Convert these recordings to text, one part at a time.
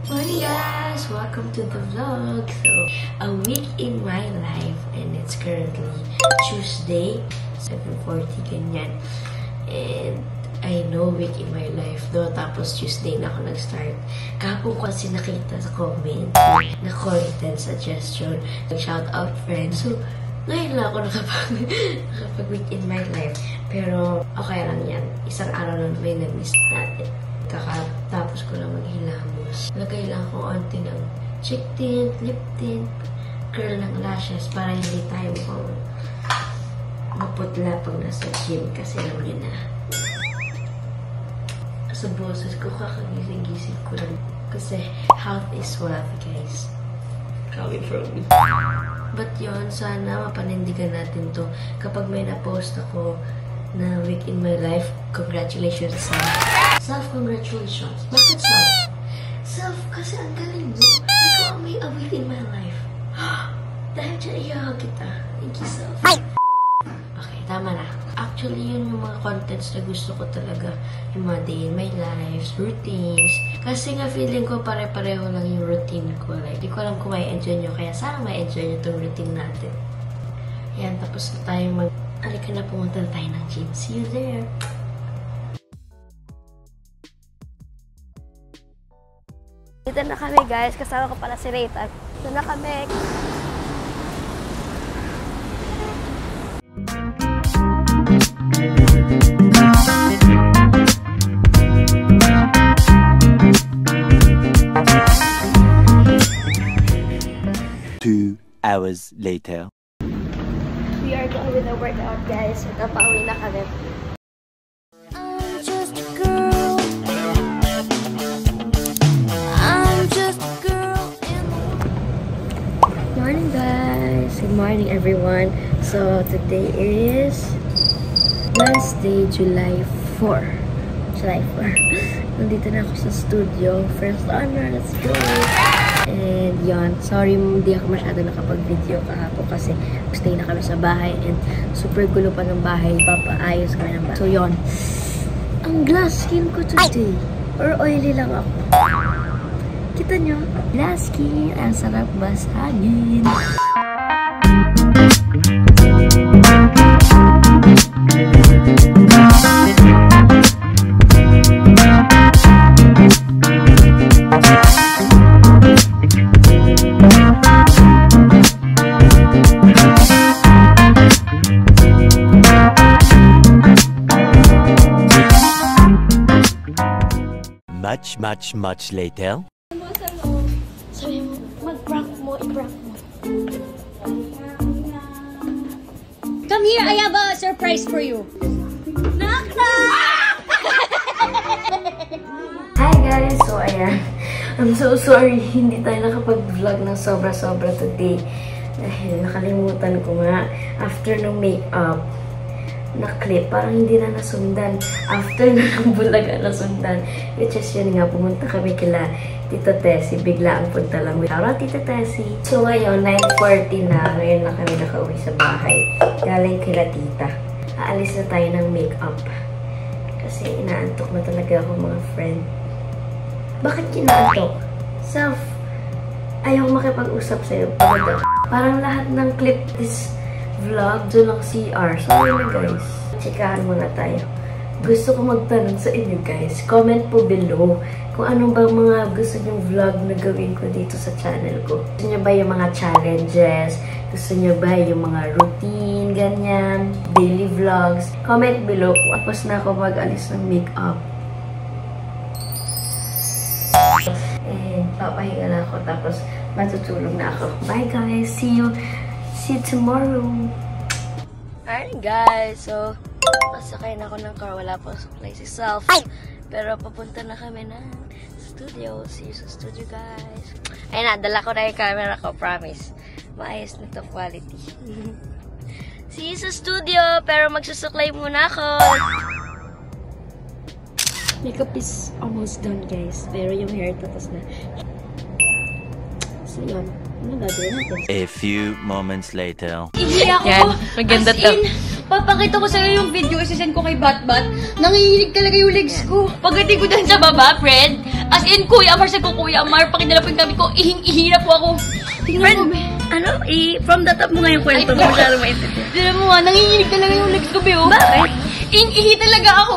Morning guys! Welcome to the vlog. So, a week in my life and it's currently Tuesday, 7:40 ganyan. And I know week in my life do, tapos Tuesday na ako nag-start. Kahapon ko kasi nakita sa comment na content suggestion, nag-shout out friends. So, ngayon lang ako nakapag week in my life. Pero okay lang yan. Isang araw lang may na-miss natin. Tapos ko lang maghilamos. Lagay lang ako onti ng cheek tint, lip tint, curl ng lashes para hindi tayo mukhang maputla pag nasa gym kasi alam nyo na. Sa boses ko, kakagising-gising ko lang. Kasi health is wealth, guys. Coming from me. But yun, sana mapanindigan natin to. Kapag may na-post ako na week in my life, congratulations sa self-congratulations. Bakit self? Self, kasi ang galing mo. Ikaw ang may a week in my life. Dahil dyan, iyahag kita. Thank you, self. Okay, tama na. Actually, yun yung mga contents na gusto ko talaga. Yung mga day in my life, routines. Kasi nga feeling ko pare-pareho lang yung routine ko. Like, di ko alam kung may enjoy nyo. Kaya sana may enjoy nyo itong routine natin. Ayan, tapos na tayo Halika na, pumunta na tayo ng gym. See you there! Dito na kami guys, kasama ko pala si Raytan. Dito na kami. Two hours later. We are going with the workout guys. Napauwi na kami. Morning guys! Good morning everyone! So today is Wednesday, July 4. Nandito na ako sa studio. First honor, let's go! And yon, sorry hindi ako masyado nakapag-video kahapon kasi stay na kami sa bahay and super gulo pa ng bahay. Papaayos kami ng bahay. So yon, ang glass skin ko today. Or oily lang ako. Kita nyo? Glass skin. Ang sarap basagin. Much later. Sabi mo, mag-prank mo, i-prank mo. Come here, I have a surprise for you. Hi guys! So ayan, I'm so sorry hindi tayo nakapag-vlog ng sobra-sobra today. Dahil nakalimutan ko nga after ng makeup na clip, parang hindi na nasundan. After na ng bulaga nasundan. Which is yun nga, pumunta kami kila Tita Tessie. Bigla ang punta lang. Tara, Tita Tessie. So ngayon, 9:40 na. Ngayon na kami nakauwi sa bahay. Galing kila Tita. Aalis na tayo ng makeup. Kasi inaantok na talaga ako mga friend. Bakit kinaantok? Self, ayaw makipag-usap sa'yo. Parang lahat ng clip this vlog, doon lang CR. So, yun guys. Chikahan muna tayo. Gusto ko magtanong sa inyo guys. Comment po below kung anong bang mga gusto nyong vlog na gawin ko dito sa channel ko. Gusto nyo ba yung mga challenges? Gusto nyo ba yung mga routine, ganyan? Daily vlogs? Comment below kung tapos na ako mag-alis ng makeup. And papahinga na ako tapos matutulog na ako. Bye guys! See you tomorrow. Alright guys, so nasakay na ako ng car. Wala pang supply si Self. Pero papunta na kami ng studio. See you sa studio guys. Ayun na, dala ko na yung camera ko. Promise. Maayos na itong quality. See you sa studio. Pero magsusuklay muna ako. Makeup is almost done guys. Pero yung hair tapos na. So yun. Ano gagawin natin? A few moments later. Iiyak ko. Yan, maganda As to. in, papakita ko sa'yo yung video, isasend ko kay Batbat. Nangihilig talaga yung legs ko. Pagdating ko dun sa baba, friend, As in, Kuya Amar, sabi ko, Kuya Amar, pakidala po yung gamit ko, ihing-ihi na po ako. Tingnan mo, be. Ano? From the top mo nga yung kwento mo. Masyado maintindihan. Tignan mo nga, nanginginig talaga yung legs ko, be. Oh. Bakit? Ihing-ihi talaga ako.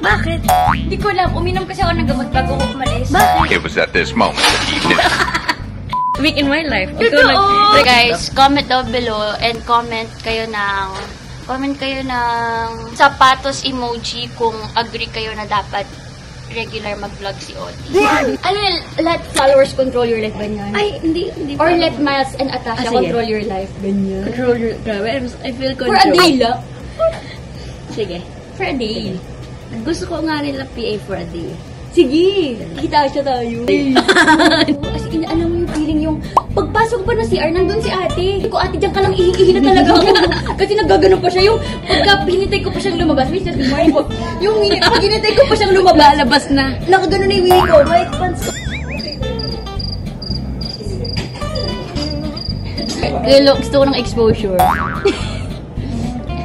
Bakit? Hindi ko alam. Uminom kasi ako ng gamot bago ko umalis. Bakit? It was at this moment that he knew. Week in my life. Totoo! So guys, comment down below and comment kayo ng sapatos emoji kung agree kayo na dapat regular mag-vlog si Oti. Ano yun? Let followers control your life, ganyan? Ay, hindi. Or let Miles and Atasha sige. control your life, ganyan? Control your... Grabe, I feel For a day lang. Sige. For a day. Gusto ko nga nila PA for a day. Sige! Kita siya tayo. As in, alam mo yung feeling yung pagpasok pa na CR, nandun si ate. Ko ate, dyan ka lang ihi-ihi na talaga ako. Kasi naggagano pa siya yung pagka hinintay ko pa siyang lumabas. Which is morning po. Yung pag hinintay ko pa siyang lumabas. Lalabas na. Nakagano na yung wili ko. White pants ko. Kaya gusto ko ng exposure.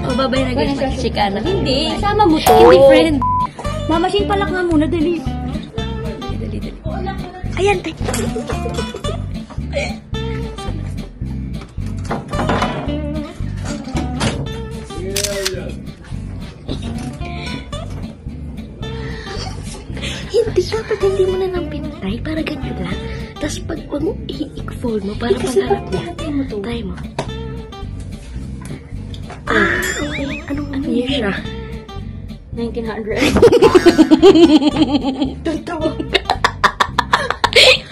O, babay na guys. Chikana. Hindi, sama mo to. Hindi, friend. Mamasin palak nga muna, dali. Dali. Ayan, tay. Hindi mo na nang pinatay para ganyan lang. Tapos pag wag mo i-fold mo para pagharap niya. Try mo. Okay. Anong year siya? 1900. Totoo.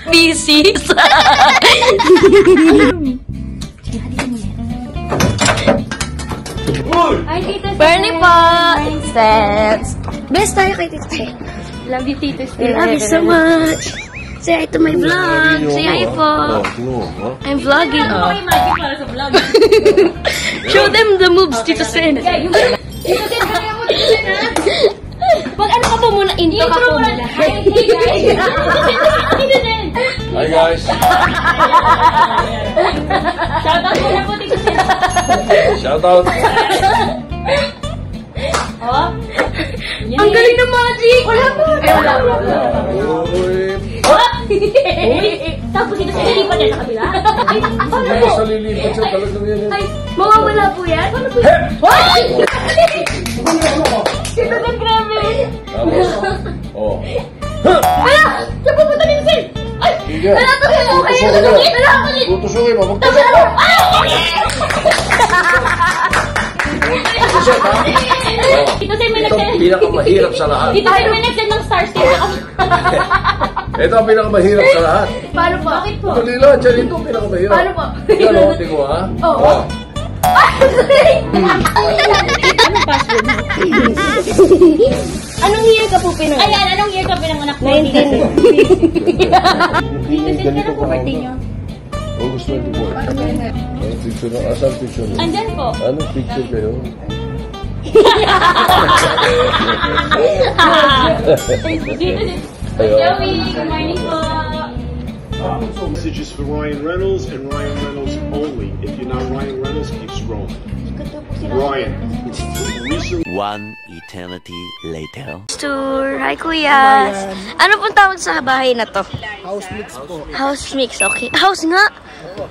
B6. Ay, Tita Steph. Bernie po. Sense. Best tayo kay Tita Steph. Love you, Tita I Steph. love you so much. Say hi to my vlog. Say hi po. I'm vlogging. Oh. Para sa vlog. Show them the moves, Tita Sen. Tita Steph, kaya mo, Tita Steph, ha? Pag ano ka po muna, intro ka po muna. Hey, guys. Tita Steph. Hi guys! Shoutout muna po, Tita Steph. Shout out! Oh. Ang galing ng magic! Wala po. Wala po. Tapos ito sa lilipat niya sa kabila. Ay, paano po? Sa lilipat siya talagang yan. Ay, mawawala po yan? Paano po yan? Ay! Ito na grabe. Tapos, oh. Wala! Siya pupunta din sin! Ay! Sige. Wala to kayo! Kaya tutukin! Wala ako din! Tutusukin mo, magtusok ka! Magtusok ha? Ito sa'yo may Ito ang nag-send. pinakamahirap sa lahat. Ito sa'yo may nag-send ng stars dito. Ito ang pinakamahirap sa lahat. Paano po? Bakit po? Madali lang, dyan ito ang pinakamahirap. Paano po? Yan o, tingko ha? Oo. Anong password mo? Anong year ka po pinanganak? Ayan, anong year ka pinanganak po? 19. Ganito po birthday niyo? August 24. Anong picture na? Asan picture na? Andyan po. Anong picture kayo? Joey, good morning po. Messages for Ryan Reynolds and Ryan Reynolds only. If you're not Ryan Reynolds, keep scrolling. Ryan. Recently. One eternity later. Tour. Hi, Kuya. Ano pong tawag sa bahay na to? House mix po. House mix, okay. House nga.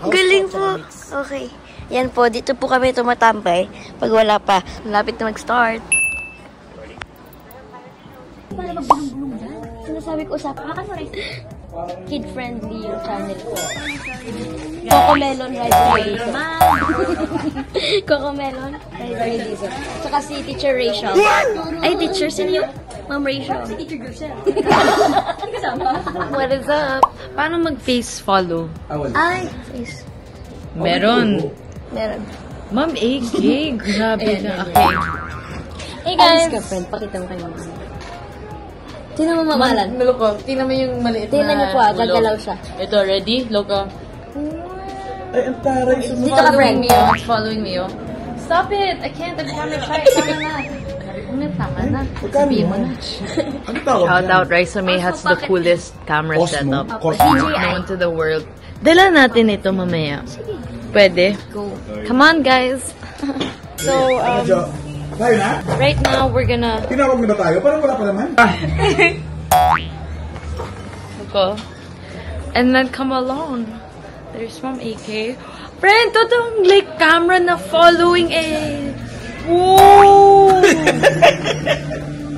Galing po. Okay. Yan po, dito po kami tumatambay pag wala pa. Malapit na mag-start. Para magbulong-bulong dyan. Sinasabi ko sa kid-friendly yung channel ko. Coco Melon Rice Raisin. Coco Melon Rice Raisin. Tsaka si Teacher Rachel. Ay, teacher, sino yung Ma'am Rachel? Si Teacher Rachel. Kasama? What is up? Paano mag-face follow? Ay, face. Meron. Meron. Ma'am, AK. Grabe na. Okay. Hey guys! Ka, friend. Pakita mo kayo. Sino mo mamalan? Loko, tingnan mo yung maliit na Tingnan niyo po, gagalaw siya. Ito, ready? Loco. Ay, ang taray sa Dito ka, friend. It's following me, oh. Stop it! I can't. I'm trying to try. Tama na. Sabihin mo na. Ano tawag Shout out, Raisa May has the coolest camera setup Cosmo. known to the world. Dala natin ito mamaya. Pwede? Go. Come on, guys. So, Tayo na? right now, we're gonna... Tinawag na ba tayo? Parang wala pa naman. ko. And then come alone. There's Mom AK. Friend, totoong like camera na following eh. Whoa!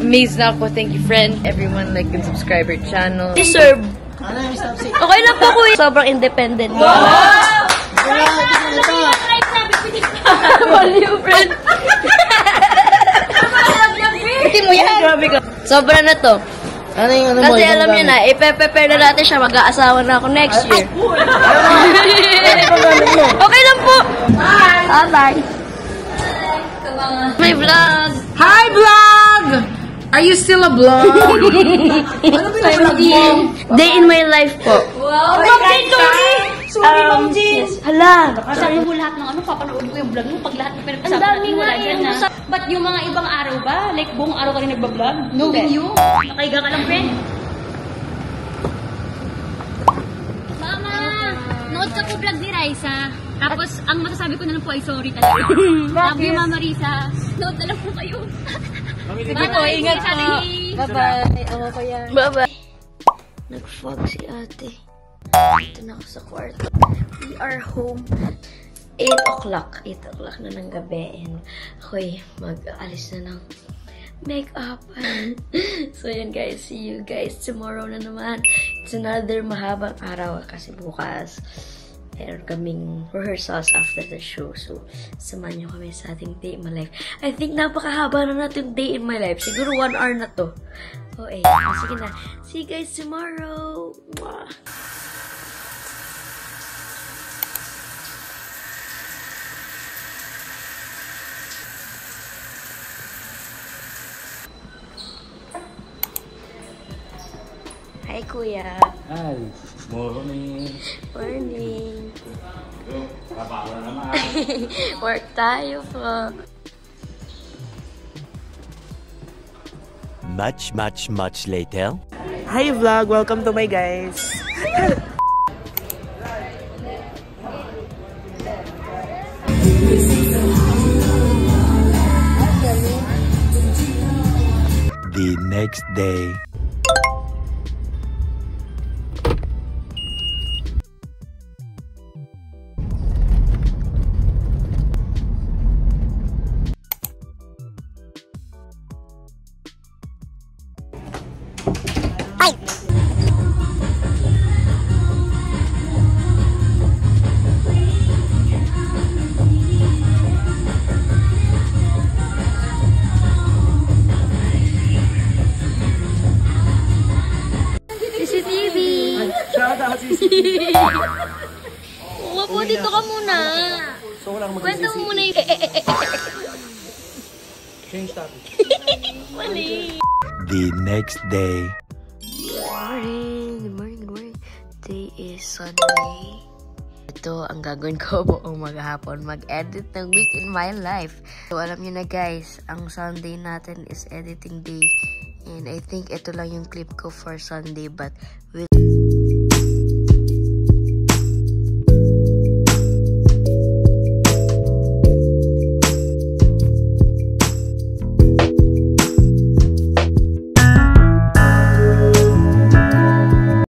Amazed na ako. Thank you, friend. Everyone like and subscribe our channel. Deserve. Okay lang po, kuya. Sobrang independent ko. Value, friend. Hindi mo yan. Grabe ka. Sobra na to. Kasi alam niyo na, ipe-prepare na natin siya. Mag-aasawa na ako next year. Okay lang po. Bye. My vlog. Hi, vlog! Are you still a vlog? Ano ba yung vlog mo? Day in my life po. Wow! Yes. Hala. Sabi mo lahat ng ano, papanood ko yung vlog mo. Pag lahat ng pinag-usapan natin, wala dyan na. But yung mga ibang araw ba? Like, buong araw ka rin nagbablog? Knowing you? Nakaiga ka lang, friend? Mama! Nood ka po vlog ni Raisa. Tapos, ang masasabi ko na lang po ay sorry talaga. Love you, Mama Risa. Nood na lang po kayo. Sige po, ingat po. Bye-bye. Ako ko yan. Bye-bye. Nag-fog si ate. Ito na ako sa kwarto. We are home. 8 o'clock. 8 o'clock na ng gabi. And ako'y mag-alis na ng makeup. So yun guys. See you guys tomorrow na naman. It's another mahabang araw. Kasi bukas meron kaming rehearsals after the show. So, samahan nyo kami sa ating day in my life. I think napakahaba na natin day in my life. Siguro 1 hour na to. Okay. Sige na. See you guys tomorrow. Mwah. Hi, Kuya. Hi. Morning. Morning. Work tayo po. Much later. Hi vlog, welcome to my guys. The next day. Upo, dito ka muna. So, wala akong Kwento mo muna yung change topic. Mali. The next day. Good morning. Today is Sunday. Ito ang gagawin ko buong maghapon. Mag-edit ng week in my life. So, alam niyo na guys, ang Sunday natin is editing day. And I think ito lang yung clip ko for Sunday. But